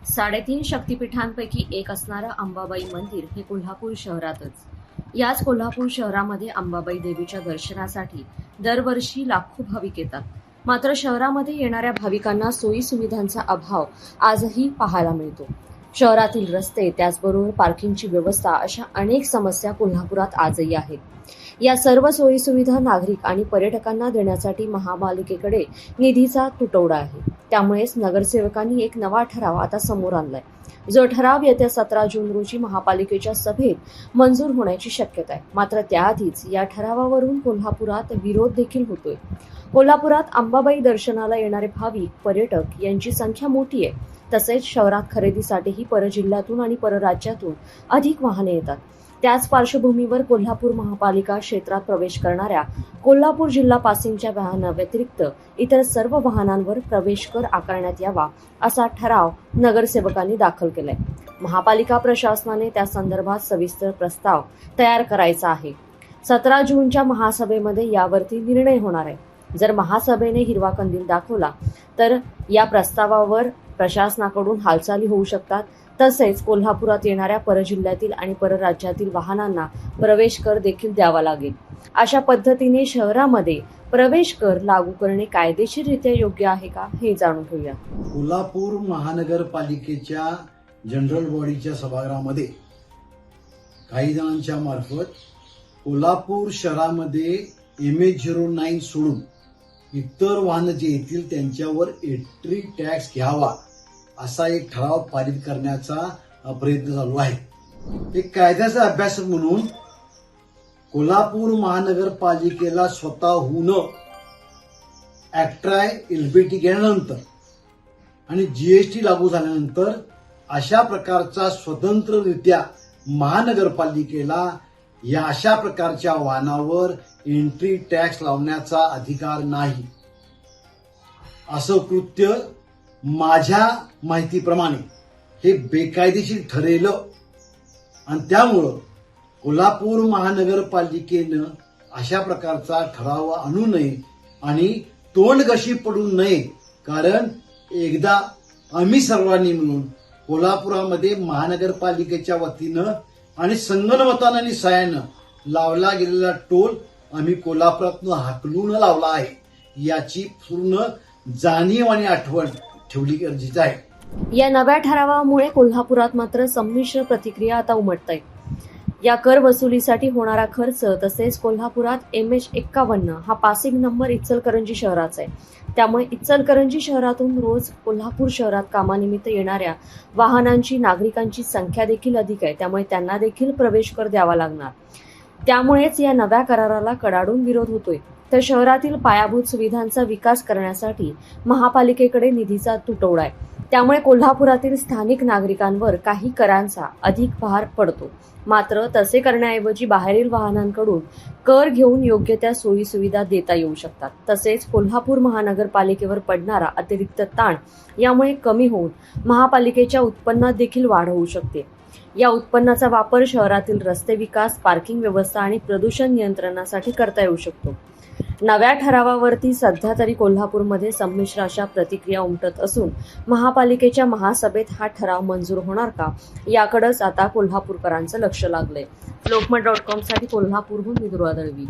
3.5 शक्तिपीठांपैकी एक असणारं अंबाबाई मंदिर हे कोल्हापूर शहरातच। याच कोल्हापूर शहरामध्ये अंबाबाई देवीच्या दर्शनासाठी दरवर्षी लाखो भाविक येतात। मात्र शहरामध्ये येणाऱ्या भाविकांना सोयी सुविधांचा अभाव आजही पाहायला मिळतो। शहरातील रस्ते, त्याचबरोबर पार्किंगची व्यवस्था अशा अनेक समस्या कोल्हापुरात आजही आहेत। या सर्व सोयी सुविधा नागरिक आणि पर्यटकांना देण्यासाठी महापालिकेकडे निधीचा तुटवडा आहे। त्यामुळेच नगरसेवकांनी एक नवा ठराव आता समोर आणलाय, जो ठराव येत्या 17 जून रोजी महापालिकेच्या सभेत मंजूर होण्याची शक्यता आहे। मात्र त्याआधीच या ठरावावरून कोल्हापुरात विरोध देखील होतोय। कोल्हापुरात अंबाबाई दर्शनाला येणारे भाविक, पर्यटक यांची संख्या मोठी आहे। तसेच शहरात खरेदीसाठीही परजिल्ह्यातून आणि परराज्यातून अधिक वाहने येतात। त्याच पार्श्वभूमीवर कोल्हापूर महापालिका क्षेत्रात प्रवेश करणाऱ्या कोल्हापूर जिल्हा पासिंगच्या वाहनाव्यतिरिक्त इतर सर्व वाहनांवर प्रवेश कर आकारण्यात यावा असा ठराव नगरसेवकांनी दाखल केलाय। महापालिका प्रशासनाने त्या संदर्भात सविस्तर प्रस्ताव तयार करायचा आहे। 17 जूनच्या महासभेमध्ये यावरती निर्णय होणार आहे। जर महासभेने हिरवा कंदील दाखवला तर या प्रस्तावावर प्रशासनाकडून हालचाली होऊ शकतात। तसेच कोल्हापुरात येणाऱ्या परजिल्ह्यातील आणि परराज्यातील वाहनांना प्रवेश कर देखील द्यावा लागेल। अशा पद्धतीने शहरामध्ये प्रवेश कर लागू करणे कायदेशीररित्या योग्य आहे का, हे जाणून घेऊया। कोल्हापूर महानगरपालिकेच्या जनरल बॉडीच्या सभागृहामध्ये काही जणांच्या मार्फत कोल्हापूर शहरामध्ये MH09 सोडून इतर वाहनं जे येतील त्यांच्यावर एंट्री टॅक्स घ्यावा असा एक ठराव पारित करण्याचा प्रयत्न चालू आहे। एक कायद्याचा अभ्यास म्हणून कोल्हापूर महानगरपालिकेला स्वतःहून ऍक्ट्राय LBT गेल्यानंतर आणि GST लागू झाल्यानंतर अशा प्रकारचा स्वतंत्ररित्या महानगरपालिकेला या अशा प्रकारच्या वाहनावर एंट्री टॅक्स लावण्याचा अधिकार नाही। असं कृत्य माझ्या माहितीप्रमाणे हे बेकायदेशीर ठरेल आणि त्यामुळं कोल्हापूर महानगरपालिकेनं अशा प्रकारचा ठराव आणू नये आणि तोंडघशी पडू नये। कारण एकदा आम्ही सर्वांनी मिळून कोल्हापुरामध्ये महानगरपालिकेच्या वतीनं आणि संगनमतानं आणि सहाय्यानं लावला गेलेला टोल आम्ही कोल्हापुरातून हाकलून लावला आहे। याची पूर्ण जाणीव आणि आठवण ठेवली गरजेचं आहे। या नव्या ठरावामुळे कोल्हापुरात मात्र संमिश्र प्रतिक्रिया आता उमटत आहे। या कर वसुलीसाठी होणारा खर्च, तसेच कोल्हापुरात MH51 हा पासिंग नंबर इचलकरंजी शहराचा आहे। त्यामुळे इचलकरंजी शहरातून रोज कोल्हापूर शहरात कामानिमित्त येणाऱ्या वाहनांची, नागरिकांची संख्या देखील अधिक आहे। त्यामुळे त्यांना देखील प्रवेश कर द्यावा लागणार। त्यामुळेच या नव्या कराराला कडाडून विरोध होतोय। तर शहरातील पायाभूत सुविधांचा विकास करण्यासाठी महापालिकेकडे निधीचा तुटवडा आहे। त्यामुळे कोल्हापुरातील स्थानिक नागरिकांवर काही करांचा अधिक भार पडतो। मात्र तसे करण्याऐवजी बाहेरील वाहनांकडून कर घेऊन योग्य त्या सोयी सुविधा देता येऊ शकतात। तसेच कोल्हापूर महानगरपालिकेवर पडणारा अतिरिक्त ताण यामुळे कमी होऊन महापालिकेच्या उत्पन्नात देखील वाढ होऊ शकते। या उत्पन्नाचा वापर शहरातील रस्ते विकास, पार्किंग व्यवस्था आणि प्रदूषण नियंत्रणासाठी करता येऊ शकतो। नव्या ठरावावरती सध्या तरी कोल्हापूरमध्ये संमिश्र अशा प्रतिक्रिया उमटत असून महापालिकेच्या महासभेत हा ठराव मंजूर होणार का, याकडेच आता कोल्हापूरकरांचं लक्ष लागलंय। लोकमत.com साठी कोल्हापूरहून मी दुर्वा दळवी।